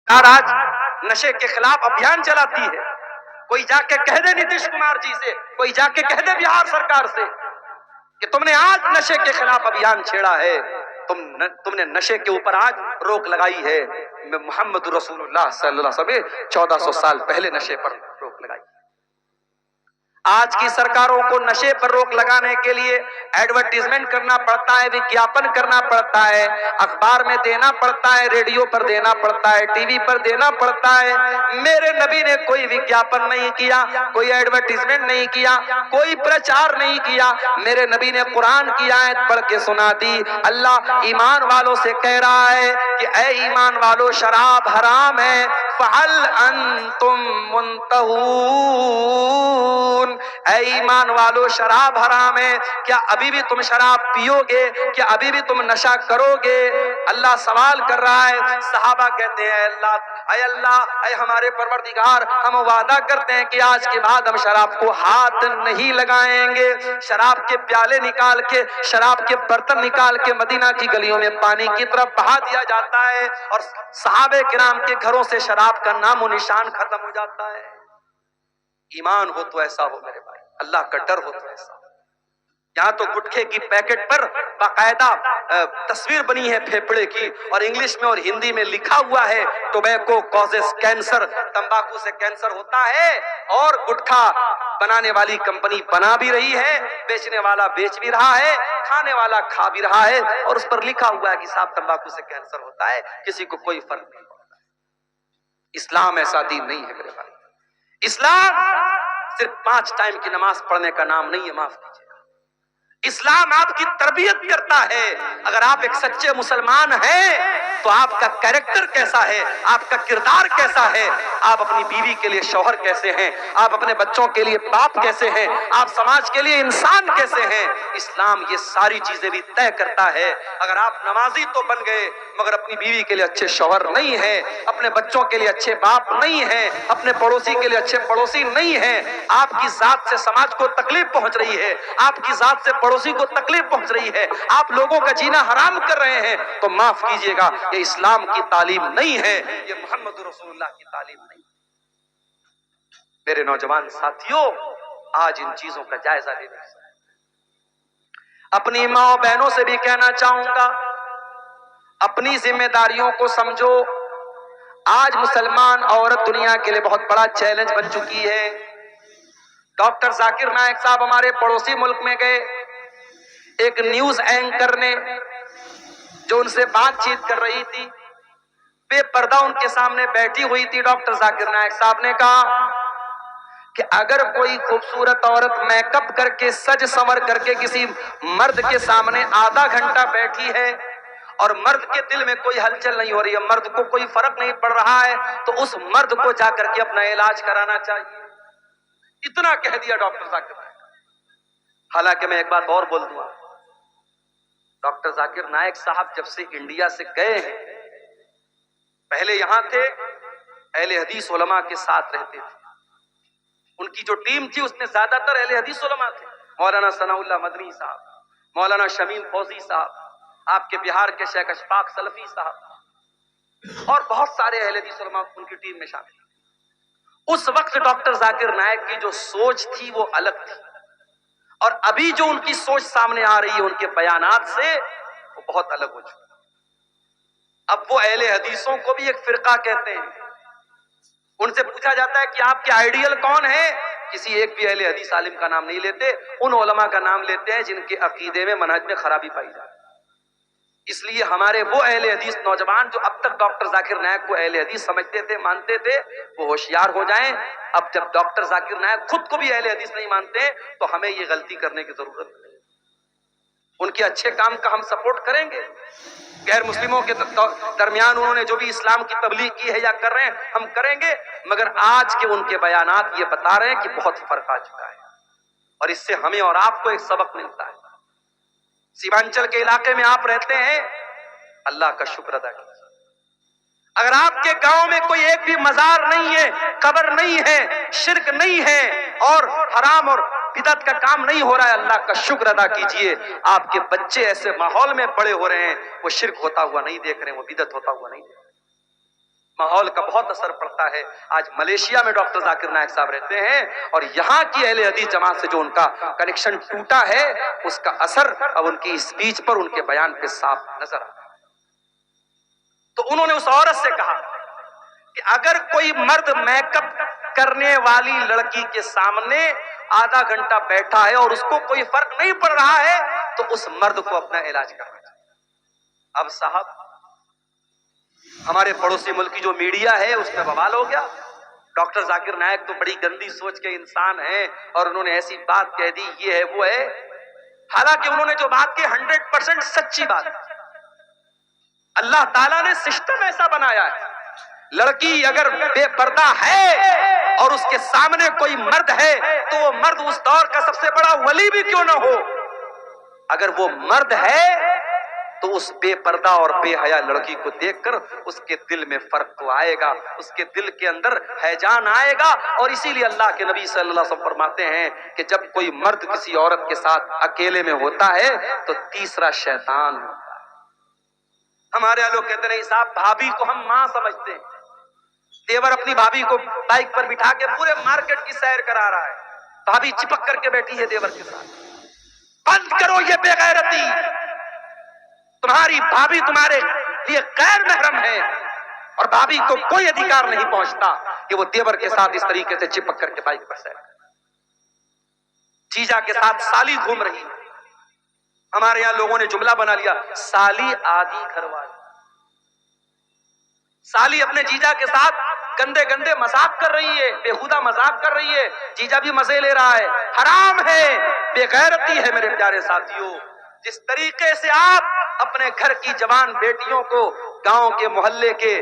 सरकार आज नशे के खिलाफ अभियान चलाती है। कोई जाके कह दे नीतीश कुमार जी से, कोई जाके कह दे बिहार सरकार से कि तुमने आज नशे के खिलाफ अभियान छेड़ा है, तुमने नशे के ऊपर आज रोक लगाई है। मोहम्मद रसूलुल्लाह सल्लल्लाहु अलैहि वसल्लम 1400 साल पहले नशे पर रोक लगाई। आज की सरकारों को नशे पर रोक लगाने के लिए एडवर्टीजमेंट करना पड़ता है, विज्ञापन करना पड़ता है, अखबार में देना पड़ता है, रेडियो पर देना पड़ता है, टीवी पर देना पड़ता है। मेरे नबी ने कोई विज्ञापन नहीं किया, कोई एडवर्टीजमेंट नहीं किया, कोई प्रचार नहीं किया। मेरे नबी ने कुरान की आयत पढ़ के सुना दी। अल्लाह ईमान वालों से कह रहा है कि ऐ ईमान वालों, शराब हराम है, फहल अंतुम मुंतहून। ऐ ईमान वालों, शराब हराम है, क्या अभी भी तुम शराब पियोगे? क्या अभी भी तुम नशा करोगे? अल्लाह सवाल कर रहा है। सहाबा कहते हैं अल्लाह, ऐ हमारे परवरदिगार, हम वादा करते हैं कि आज के बाद हम शराब को हाथ नहीं लगाएंगे। शराब के प्याले निकाल के, शराब के बर्तन निकाल के मदीना की गलियों में पानी की तरफ बहा दिया जाता है और सहाबे किराम के घरों से शराब का नामो निशान खत्म हो जाता है। ईमान हो तो ऐसा हो मेरे भाई, अल्लाह का डर हो तो ऐसा हो। यहाँ तो गुटखे की पैकेट पर बाकायदा तस्वीर बनी है फेफड़े की, और इंग्लिश में और हिंदी में लिखा हुआ है टोबैको कॉजेस कैंसर, तंबाकू से कैंसर होता है। और गुटखा बनाने वाली कंपनी बना भी रही है, बेचने वाला बेच भी रहा है, खाने वाला खा भी रहा है, और उस पर लिखा हुआ है कि साहब तंबाकू से कैंसर होता है, किसी को कोई फर्क नहीं पड़ता। इस्लाम ऐसा दीन नहीं है मेरे भाई। इस्लाम सिर्फ 5 टाइम की नमाज पढ़ने का नाम नहीं है, माफ कीजिएगा। इस्लाम आपकी तरबियत करता है। अगर आप एक सच्चे मुसलमान हैं तो आपका कैरेक्टर कैसा है, आपका किरदार कैसा है, आप अपनी बीवी के लिए शौहर कैसे हैं, आप अपने बच्चों के लिए बाप कैसे हैं, आप समाज के लिए इंसान कैसे हैं, इस्लाम ये सारी चीजें भी तय करता है। अगर आप नमाजी तो बन गए मगर अपनी बीवी के लिए अच्छे शौहर नहीं है, अपने बच्चों के लिए अच्छे बाप नहीं है, अपने पड़ोसी के लिए अच्छे पड़ोसी नहीं है, आपकी जात से समाज को तकलीफ पहुंच रही है, आपकी जात से पड़ोसी को तकलीफ पहुंच रही है, आप लोगों का जीना हराम कर रहे हैं, तो माफ कीजिएगा, ये इस्लाम की तालीम नहीं है, ये मोहम्मद रसूलुल्लाह की तालीम नहीं। मेरे नौजवान साथियों, आज इन चीजों का जायजा लेना है। अपनी माँ बहनों से भी कहना चाहूंगा, अपनी जिम्मेदारियों को समझो। आज मुसलमान औरत दुनिया के लिए बहुत बड़ा चैलेंज बन चुकी है। डॉक्टर जाकिर नायक साहब हमारे पड़ोसी मुल्क में गए, एक न्यूज एंकर ने जो उनसे बातचीत कर रही थी, बेपर्दा उनके सामने बैठी हुई थी। डॉक्टर जाकिर नायक साहब ने कहा कि अगर कोई खूबसूरत औरत मेकअप करके, सज संवर करके किसी मर्द के सामने आधा घंटा बैठी है और मर्द के दिल में कोई हलचल नहीं हो रही है, मर्द को कोई फर्क नहीं पड़ रहा है, तो उस मर्द को जाकर के अपना इलाज कराना चाहिए। इतना कह दिया डॉक्टर जाकिर नायक। हालांकि मैं एक बात और बोल दूंगा, डॉक्टर जाकिर नायक साहब जब से इंडिया से गए हैं, पहले यहां थे, अहले हदीस उलमा के साथ रहते थे। उनकी जो टीम थी उसमें ज्यादातर अहले हदीस उलमा थे। मौलाना सनाउल्लाह मदनी साहब, मौलाना शमीम फौजी साहब, आपके बिहार के शेख अशफाक सलफी साहब, और बहुत सारे अहले हदीस उलमा उनकी टीम में शामिल। उस वक्त डॉक्टर जाकिर नायक की जो सोच थी वो अलग थी, और अभी जो उनकी सोच सामने आ रही है उनके बयानात से, वो बहुत अलग हो चुकी। अब वो अहले हदीसों को भी एक फिरका कहते हैं। उनसे पूछा जाता है कि आपके आइडियल कौन है, किसी एक भी अहले हदीस आलिम का नाम नहीं लेते, उन उलमा का नाम लेते हैं जिनके अकीदे में, मनहज में खराबी पाई जाती है। इसलिए हमारे वो अहले हदीस नौजवान जो अब तक डॉक्टर जाकिर नायक को अहले हदीस समझते थे, मानते थे, वो होशियार हो जाएं। अब जब डॉक्टर जाकिर नायक खुद को भी अहले हदीस नहीं मानते तो हमें ये गलती करने की जरूरत नहीं। उनके अच्छे काम का हम सपोर्ट करेंगे। गैर मुस्लिमों के दरमियान उन्होंने जो भी इस्लाम की तबलीग की है या कर रहे हैं, हम करेंगे, मगर आज के उनके बयानात ये बता रहे हैं कि बहुत फर्क आ चुका है, और इससे हमें और आपको एक सबक मिलता है। सीमांचल के इलाके में आप रहते हैं, अल्लाह का शुक्र अदा कीजिए। अगर आपके गांव में कोई एक भी मजार नहीं है, कब्र नहीं है, शिरक नहीं है, और हराम और बिदअत का काम नहीं हो रहा है, अल्लाह का शुक्र अदा कीजिए। आपके बच्चे ऐसे माहौल में बड़े हो रहे हैं, वो शिरक होता हुआ नहीं देख रहे हैं, वो बिदअत होता हुआ नहीं देख रहे। माहौल का बहुत असर पड़ता है। आज मलेशिया में डॉक्टर जाकिर नायक साहब रहते हैं और यहाँ की अहले हदीस जमात से जो उनका कनेक्शन टूटा है, उसका असर अब उनकी स्पीच पर, उनके बयान पे साफ नजर आता है। तो उन्होंने उस औरत से कहा कि अगर कोई मर्द मेकअप करने वाली लड़की के सामने आधा घंटा बैठा है और उसको कोई फर्क नहीं पड़ रहा है, तो उस मर्द को अपना इलाज करना चाहिए। अब साहब, हमारे पड़ोसी मुल्क की जो मीडिया है उसमें बवाल हो गया। डॉक्टर जाकिर नायक तो बड़ी गंदी सोच के इंसान हैं और उन्होंने ऐसी बात कह दी, ये है वो है। हालांकि उन्होंने जो बात की 100% सच्ची बात। अल्लाह ताला ने सिस्टम ऐसा बनाया है, लड़की अगर बेपर्दा है और उसके सामने कोई मर्द है तो वो मर्द उस दौर का सबसे बड़ा वली भी क्यों ना हो, अगर वो मर्द है तो उस बेपर्दा और बेहया लड़की को देखकर उसके दिल में फर्क तो आएगा, उसके दिल के अंदर हैजान आएगा। और इसीलिए अल्लाह के नबी सल्लल्लाहु अलैहि वसल्लम फरमाते हैं कि जब कोई मर्द किसी औरत के साथ अकेले में होता है तो तीसरा शैतान होता है। हमारे यहाँ लोग कहते नहीं साहब, भाभी को हम माँ समझते हैं। देवर अपनी भाभी को बाइक पर बिठा के पूरे मार्केट की सैर करा रहा है, भाभी चिपक करके बैठी है देवर के साथ। बंद करो ये बेगैरती, तुम्हारी भाभी तुम्हारे लिए गैर महरम है और भाभी को कोई अधिकार नहीं पहुंचता कि वो देवर के साथ इस तरीके से चिपक करके बाइक पर सैर करे। जीजा के साथ साली घूम रही है। हमारे यहां लोगों ने जुमला बना लिया, साली आधी घरवाली। साली अपने जीजा के साथ गंदे गंदे मजाक कर रही है, बेहुदा मजाक कर रही है, जीजा भी मजे ले रहा है। हराम है, बेगैरती है मेरे प्यारे साथियों। जिस तरीके से आप अपने घर की जवान बेटियों को गांव के मोहल्ले के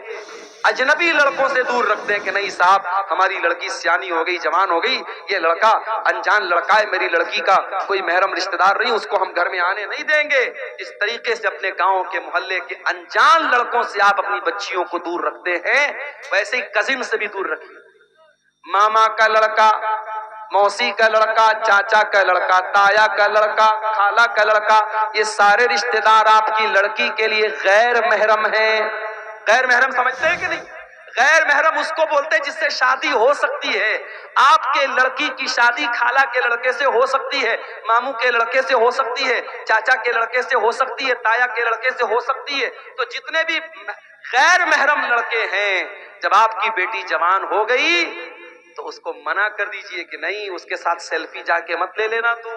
अजनबी लड़कों से दूर रखते हैं कि नहीं साहब, हमारी लड़की सियानी हो गई, जवान हो गई, ये लड़का अनजान लड़का है, मेरी लड़की का कोई महरम रिश्तेदार नहीं, उसको हम घर में आने नहीं देंगे। जिस तरीके से अपने गांव के मोहल्ले के अनजान लड़कों से आप अपनी बच्चियों को दूर रखते हैं, वैसे ही कजिन से भी दूर रखिए। मामा का लड़का, मौसी का लड़का, चाचा का लड़का, ताया का लड़का, खाला का लड़का, ये सारे रिश्तेदार आपकी लड़की के लिए गैर महरम हैं। गैर महरम समझते हैं कि नहीं? गैर महरम उसको बोलते हैं जिससे शादी हो सकती है। आपके लड़की की शादी खाला के लड़के से हो सकती है, मामू के लड़के से हो सकती है, चाचा के लड़के से हो सकती है, ताया के लड़के से हो सकती है। तो जितने भी गैर महरम लड़के हैं, जब आपकी बेटी जवान हो गई तो उसको मना कर दीजिए कि नहीं, उसके साथ सेल्फी जाके मत ले लेना, तू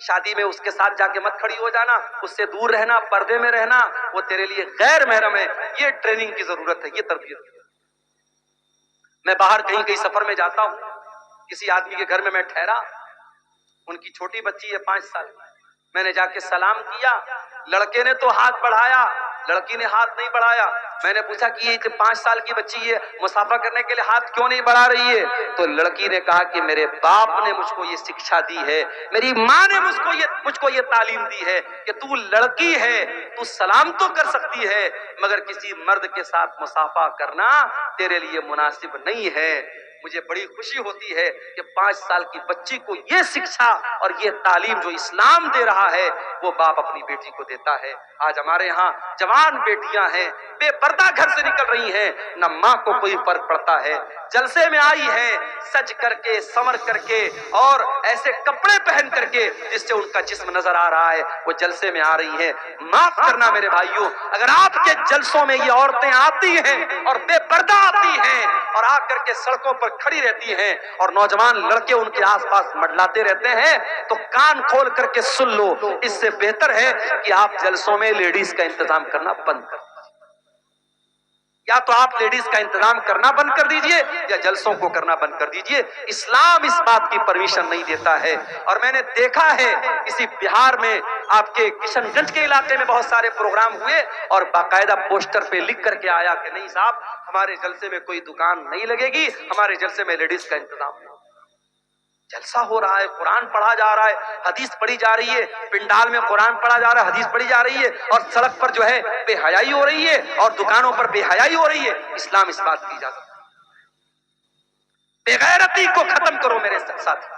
शादी में उसके साथ जाके मत खड़ी हो जाना, उससे दूर रहना, पर्दे में रहना, वो तेरे लिए गैर महरम है। ये ट्रेनिंग की जरूरत है, ये तरबियत की। मैं बाहर कहीं कहीं सफर में जाता हूँ, किसी आदमी के घर में मैं ठहरा, उनकी छोटी बच्ची है 5 साल की। मैंने जाके सलाम किया, लड़के ने तो हाथ बढ़ाया, लड़की ने हाथ नहीं बढ़ाया। मैंने पूछा कि ये 5 साल की बच्ची है, मुसाफा करने के लिए हाथ क्यों नहीं बढ़ा रही है? तो लड़की ने कहा कि मेरे बाप ने मुझको ये शिक्षा दी है, मेरी माँ ने मुझको ये तालीम दी है कि तू लड़की है, तू सलाम तो कर सकती है, मगर किसी मर्द के साथ मुसाफा करना तेरे लिए मुनासिब नहीं है। मुझे बड़ी खुशी होती है कि 5 साल की बच्ची को ये शिक्षा और ये तालीम जो इस्लाम दे रहा है वो बाप अपनी बेटी को देता है। आज हमारे यहाँ जवान बेटियां हैं, बेपर्दा घर से निकल रही हैं, न माँ को कोई फर्क पड़ता है, जलसे में आई हैं सज करके, संवर करके और ऐसे कपड़े पहन करके जिससे उनका जिस्म नजर आ रहा है, वो जलसे में आ रही हैं। माफ करना मेरे भाइयों, अगर आपके जलसों में ये औरतें आती हैं और बेपर्दा आती हैं और आकर के सड़कों पर खड़ी रहती हैं और नौजवान लड़के उनके आसपास मंडलाते रहते हैं, तो कान खोल करके सुन लो। इससे बेहतर है कि आप जलसों में लेडीज का इंतजाम करना बंद कर दीजिए। या तो आप लेडीज का इंतजाम करना बंद कर दीजिए या जलसों को करना बंद कर दीजिए। इस्लाम इस बात की परमिशन नहीं देता है। और मैंने देखा है इसी बिहार में आपके किशनगंज के इलाके में बहुत सारे प्रोग्राम हुए और बाकायदा पोस्टर पे लिख करके आया कि नहीं साहब, हमारे जलसे में कोई दुकान नहीं लगेगी, हमारे जलसे में लेडीज का इंतजाम नहीं। जलसा हो रहा है, कुरान पढ़ा जा रहा है, हदीस पढ़ी जा रही है, पिंडाल में कुरान पढ़ा जा रहा है, हदीस पढ़ी जा रही है, और सड़क पर जो है बेहयाई हो रही है और दुकानों पर बेहयाई हो रही है। इस्लाम इस बात की इजाजत, बेगैरती को खत्म करो मेरे साथ।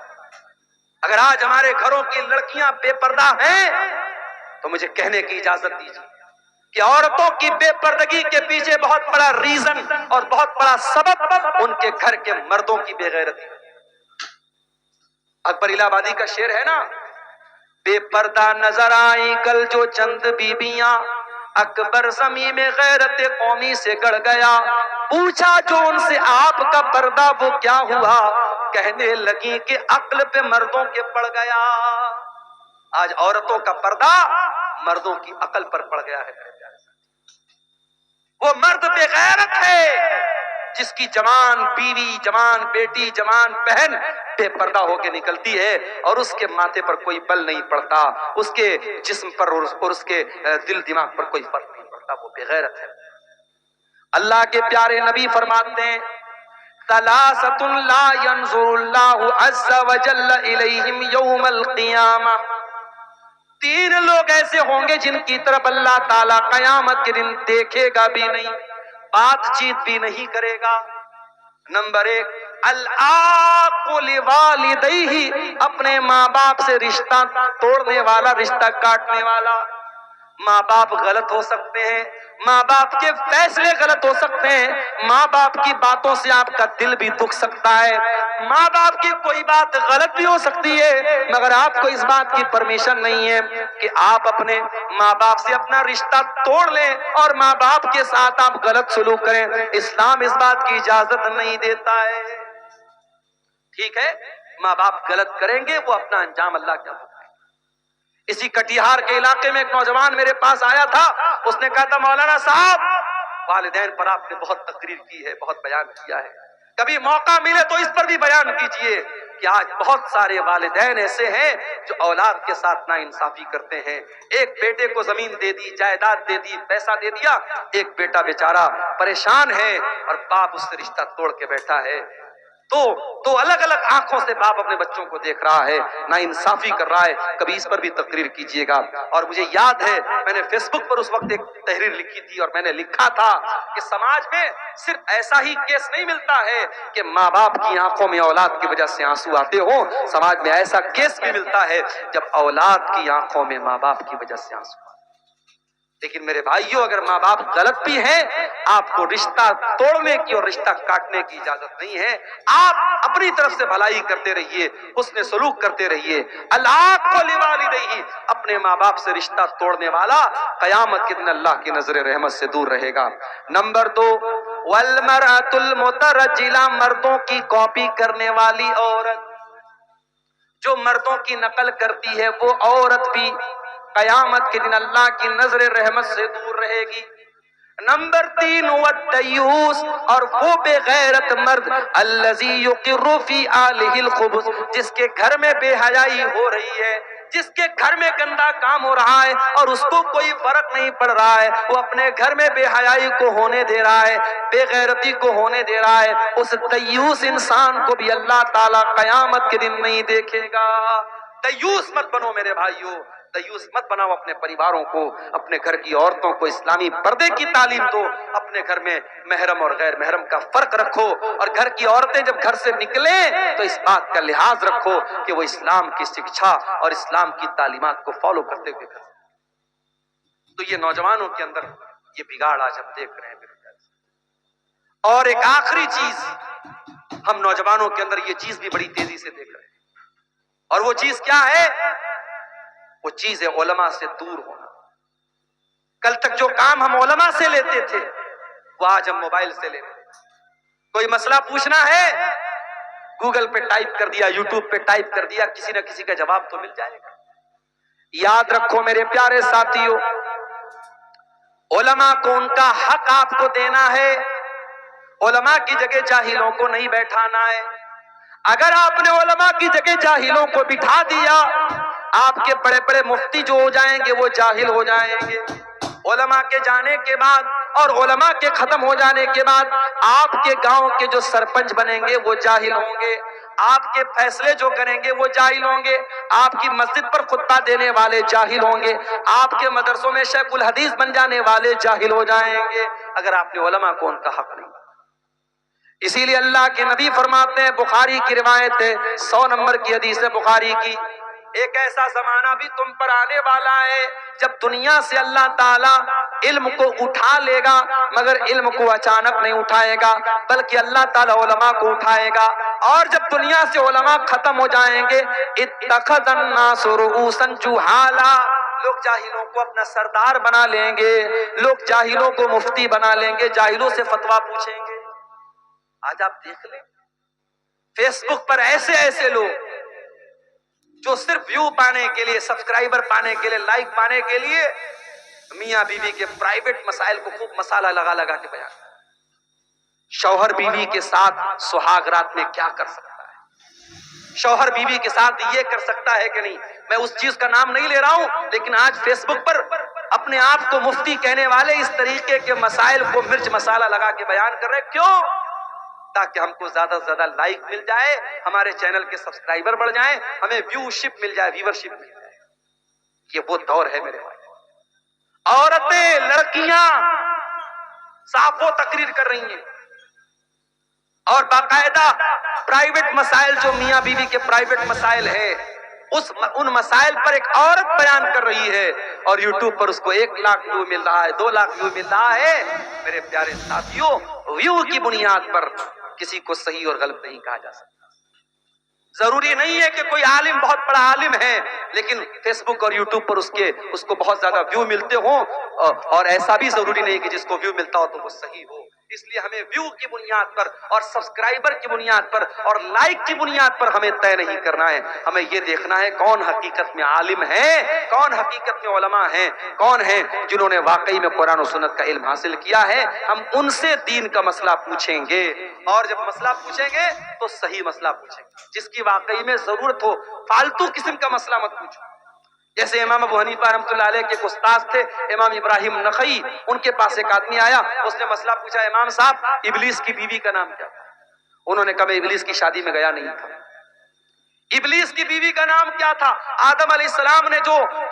अगर आज हमारे घरों की लड़कियां बेपर्दा हैं तो मुझे कहने की इजाजत दीजिए کہ عورتوں کی بے پردگی کے پیچھے بہت بڑا ریزن اور بہت بڑا سبب ان کے گھر کے مردوں کی بے غیرتی۔ اکبر الہ آبادی کا شعر ہے نا، بے پردہ نظر آئی کل جو چند بیبیاں، اکبر زمین میں غیرت قومی سے گڑ گیا، پوچھا جو ان سے آپ کا پردہ وہ کیا ہوا، کہنے لگی کہ عقل پہ مردوں کے پڑ گیا۔ آج عورتوں کا پردہ مردوں کی عقل پر پڑ گیا ہے۔ وہ مرد بے غیرت ہے جس کی جوان بیوی، جوان بیٹی، جوان بہن بے پردہ ہو کے نکلتی ہے اور اس کے ماتھے پر کوئی بل نہیں پڑتا، اس کے جسم پر اور اس کے دل دماغ پر کوئی فرق نہیں پڑتا، وہ بے غیرت ہے۔ اللہ کے پیارے نبی فرماتے ہیں ثلاثۃ لا ينظر اللہ عز وجل الیہم یوم القیامہ، تین لوگ ایسے ہوں گے جن کی طرف اللہ تعالیٰ قیامت کے دن دیکھے گا بھی نہیں، بات چیت بھی نہیں کرے گا۔ نمبر ایک، العاق لوالدیہ، اپنے ماں باپ سے رشتہ توڑنے والا، رشتہ کاٹنے والا۔ ماں باپ غلط ہو سکتے ہیں، ماں باپ کے فیصلے غلط ہو سکتے ہیں، ماں باپ کی باتوں سے آپ کا دل بھی دکھ سکتا ہے، ماں باپ کی کوئی بات غلط بھی ہو سکتی ہے، مگر آپ کو اس بات کی پرمیشن نہیں ہے کہ آپ اپنے ماں باپ سے اپنا رشتہ توڑ لیں اور ماں باپ کے ساتھ آپ غلط سلوک کریں۔ اسلام اس بات کی اجازت نہیں دیتا ہے۔ ٹھیک ہے، ماں باپ غلط کریں گے، وہ اپنا انجام اللہ کیا بتائیں۔ اسی کٹیہار کے علاقے میں ایک نوجوان میرے پاس آیا تھا، اس نے کہا تھا مولانا صاحب والدین پر آپ نے بہت تقریر کی ہے، بہت بیان کیا ہے، کبھی موقع ملے تو اس پر بھی بیان کیجئے کہ آج بہت سارے والدین ایسے ہیں جو اولاد کے ساتھ ناانصافی کرتے ہیں۔ ایک بیٹے کو زمین دے دی، جائیداد دے دی، پیسہ دے دیا، ایک بیٹا بیچارہ پریشان ہے اور باپ اس سے رشتہ توڑ کے بیٹھا ہے۔ تو الگ الگ آنکھوں سے باپ اپنے بچوں کو دیکھ رہا ہے، ناانصافی کر رہا ہے، کبھی اس پر بھی تقریر کیجئے گا۔ اور مجھے یاد ہے میں نے فیس بک پر اس وقت ایک تحریر لکھی تھی اور میں نے لکھا تھا کہ سماج میں صرف ایسا ہی کیس نہیں ملتا ہے کہ ماں باپ کی آنکھوں میں اولاد کی وجہ سے آنسو آتے ہوں، سماج میں ایسا کیس بھی ملتا ہے جب اولاد کی آنکھوں میں ماں باپ کی وجہ سے آنسو آتے ہیں۔ لیکن میرے بھائیوں، اگر ماں باپ غلط بھی ہیں، آپ کو رشتہ توڑنے کی اور رشتہ کاٹنے کی اجازت نہیں ہے۔ آپ اپنی طرف سے بھلائی کرتے رہیے، حسن سلوک کرتے رہیے۔ العاق لوالدیہ، اپنے ماں باپ سے رشتہ توڑنے والا قیامت کے دن اللہ کی نظر رحمت سے دور رہے گا۔ نمبر دو، والمرأۃ المترجلہ، مردوں کی کاپی کرنے والی عورت، جو مردوں کی نقل کرتی ہے وہ عورت بھی قیامت کے دن اللہ کی نظر رحمت سے دور رہے گی۔ نمبر تین، والدیوس، اور وہ بے غیرت مرد، الذی یقر فی آلہ الخبث، جس کے گھر میں بے حیائی ہو رہی ہے، جس کے گھر میں گندا کام ہو رہا ہے اور اس کو کوئی فرق نہیں پڑ رہا ہے، وہ اپنے گھر میں بے حیائی کو ہونے دے رہا ہے، بے غیرتی کو ہونے دے رہا ہے، اس دیوس انسان کو بھی اللہ تعالیٰ قیامت کے دن نہیں دیکھے گا۔ دیوس مت بنو میرے بھائیوں، دیوس مت بناؤ اپنے پریواروں کو، اپنے گھر کی عورتوں کو اسلامی پردے کی تعلیم دو، اپنے گھر میں محرم اور غیر محرم کا فرق رکھو، اور گھر کی عورتیں جب گھر سے نکلیں تو اس بات کا لحاظ رکھو کہ وہ اسلام کی شکشا اور اسلام کی تعلیمات کو فالو کرتے ہوئے گھر۔ تو یہ نوجوانوں کے اندر یہ بگاڑ آج ہم دیکھ رہے ہیں میرے خیال۔ اور ایک آخری چیز ہم نوجوانوں کے اندر یہ چیز بھی بڑی تیزی سے دیکھ رہے ہیں، اور وہ چیز کیا ہے؟ وہ چیز ہے علماء سے دور ہونا۔ کل تک جو کام ہم علماء سے لیتے تھے وہ آج ہم موبائل سے لے رہے ہیں۔ کوئی مسئلہ پوچھنا ہے، گوگل پہ ٹائپ کر دیا، یوٹیوب پہ ٹائپ کر دیا، کسی نہ کسی کا جواب تو مل جائے گا۔ یاد رکھو میرے پیارے ساتھیوں، علماء کو ان کا حق آپ کو دینا ہے، علماء کی جگہ جاہلوں کو نہیں بیٹھانا ہے۔ اگر آپ نے علماء کی جگہ جاہلوں کو بٹھا دیا، آپ کے بڑے بڑے مفتی جو ہو جائیں گے وہ جاہل ہو جائیں گے۔ علماء کے جانے کے بعد اور علماء کے ختم ہو جانے کے بعد آپ کے گاؤں کے جو سرپنچ بنیں گے وہ جاہل ہوں گے، آپ کے فیصلے جو کریں گے وہ جاہل ہوں گے، آپ کی مسجد پر خطبہ دینے والے جاہل ہوں گے، آپ کے مدرسوں میں شیخ الحدیث بن جانے والے جاہل ہو جائیں گے، اگر آپ نے علماء کو ان کا حق نہیں۔ اسی لیے اللہ کے نبی فرماتے ہیں، بخاری کی روایت ہے، 100 نمبر کی حدیث ہے بخاری کی، ایک ایسا زمانہ بھی تم پر آنے والا ہے جب دنیا سے اللہ تعالیٰ علم کو اٹھا لے گا، مگر علم کو اچانک نہیں اٹھائے گا، بلکہ اللہ تعالیٰ علماء کو اٹھائے گا۔ اور جب دنیا سے علماء ختم ہو جائیں گے، اتخذ الناس رؤوسا جہالا، لوگ جاہلوں کو اپنا سردار بنا لیں گے، لوگ جاہلوں کو مفتی بنا لیں گے، جاہلوں سے فتویٰ پوچھیں گے۔ آج آپ دیکھ لیں فیس بک پر ایسے ایسے لوگ جو صرف ویو پانے کے لیے، سبسکرائبر پانے کے لیے، لائک پانے کے لیے میاں بیوی کے پرائیویٹ مسائل کو خوب مسالہ لگا لگا کے بیان کرتے ہیں۔ شوہر بیوی کے ساتھ سہاگ رات میں کیا کر سکتا ہے، شوہر بیوی کے ساتھ یہ کر سکتا ہے کہ نہیں۔ میں اس چیز کا نام نہیں لے رہا ہوں، لیکن آج فیس بک پر اپنے آپ کو مفتی کہنے والے اس طریقے کے مسائل کو مرچ مسالہ لگا کے بیان کر رہے۔ کیوں؟ تاکہ ہم کو زیادہ سے زیادہ لائک مل جائے، ہمارے چینل کے سبسکرائبر بڑھ جائیں، ہمیں ویو شپ مل جائے، ویور شپ مل جائے۔ یہ وہ دور ہے میرے بھائی، عورتیں، لڑکیاں صاف و تقریر کر رہی ہیں، اور باقاعدہ پرائیویٹ مسائل جو میاں بیوی کے پرائیویٹ مسائل ہیں، ان مسائل پر ایک عورت بیان کر رہی ہے، اور یوٹیوب پر اس کو 1 لاکھ ویو مل رہا ہے، 2 لاکھ ویو مل رہا ہے۔ میرے پیارے ساتھیوں، ویو کی بنیاد پر کسی کو صحیح اور غلط نہیں کہا جا سکتا۔ ضروری نہیں ہے کہ کوئی عالم بہت بڑا عالم ہے لیکن فیس بک اور یوٹیوب پر اس کو بہت زیادہ ویو ملتے ہوں، اور ایسا بھی ضروری نہیں کہ جس کو ویو ملتا ہو تو وہ صحیح ہو۔ اس لیے ہمیں ویو کی بنیاد پر اور سبسکرائبر کی بنیاد پر اور لائک کی بنیاد پر ہمیں طے نہیں کرنا ہے، ہمیں یہ دیکھنا ہے کون حقیقت میں عالم ہے، کون حقیقت میں علماء ہیں، کون ہیں جنہوں نے واقعی میں قرآن و سنت کا علم حاصل کیا ہے۔ ہم ان سے دین کا مسئلہ پوچھیں گے، اور جب مسئلہ پوچھیں گے تو صحیح مسئلہ پوچھیں گے، جس کی واقعی میں ضرورت ہو۔ فالتو قسم کا مسئلہ مت پوچھو۔ جیسے امام ابو حنیفہ رحمۃ اللہ علیہ کے استاد تھے امام ابراہیم نخعی، ان کے پاس ایک آدمی آیا، اس نے مسئلہ پوچھا، امام صاحب ابلیس کی بیوی کا نام کیا تھا؟ انہوں نے کہا میں ابلیس کی شادی میں گیا نہیں تھا۔ ابلیس کی بیوی کا نام کیا تھا؟ آدم علیہ السلام نے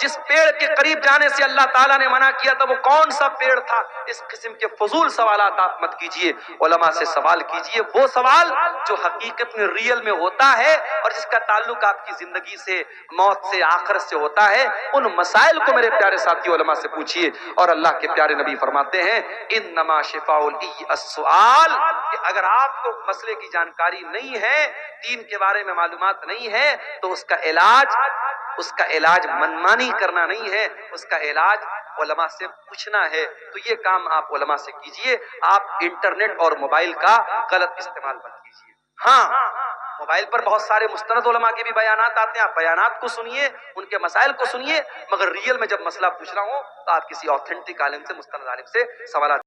جس پیڑ کے قریب جانے سے اللہ تعالیٰ نے منع کیا تھا وہ کون سا پیڑ تھا؟ اس قسم کے فضول سوالات آپ مت کیجئے، علماء سے سوال کیجئے، وہ سوال جو حقیقت میں ریئل میں ہوتا ہے اور جس کا تعلق آپ کی زندگی سے، موت سے، آخرت سے ہوتا ہے۔ ان مسائل کو میرے پیارے ساتھی علماء سے پوچھئے، اور اللہ کے پیارے نبی فرماتے ہیں انما شفاء العی السؤال، کہ اگر آپ کو مسئلے کی جانکاری نہیں ہے، دین کے بارے میں معلومات نہیں ہے، تو اس کا علاج منمانی کرنا نہیں ہے، اس کا علاج علماء سے پوچھنا ہے۔ تو یہ کام آپ علماء سے کیجئے، آپ انٹرنیٹ اور موبائل کا غلط استعمال مت کیجئے۔ ہاں، موبائل پر بہت سارے مستند علماء کے بھی بیانات آتے ہیں، آپ بیانات کو سنیے، ان کے مسائل کو سنیے، مگر ریئل میں جب مسئلہ پوچھنا ہو تو آپ کسی اوتھینٹک عالم سے، مستند عالم سے سوالات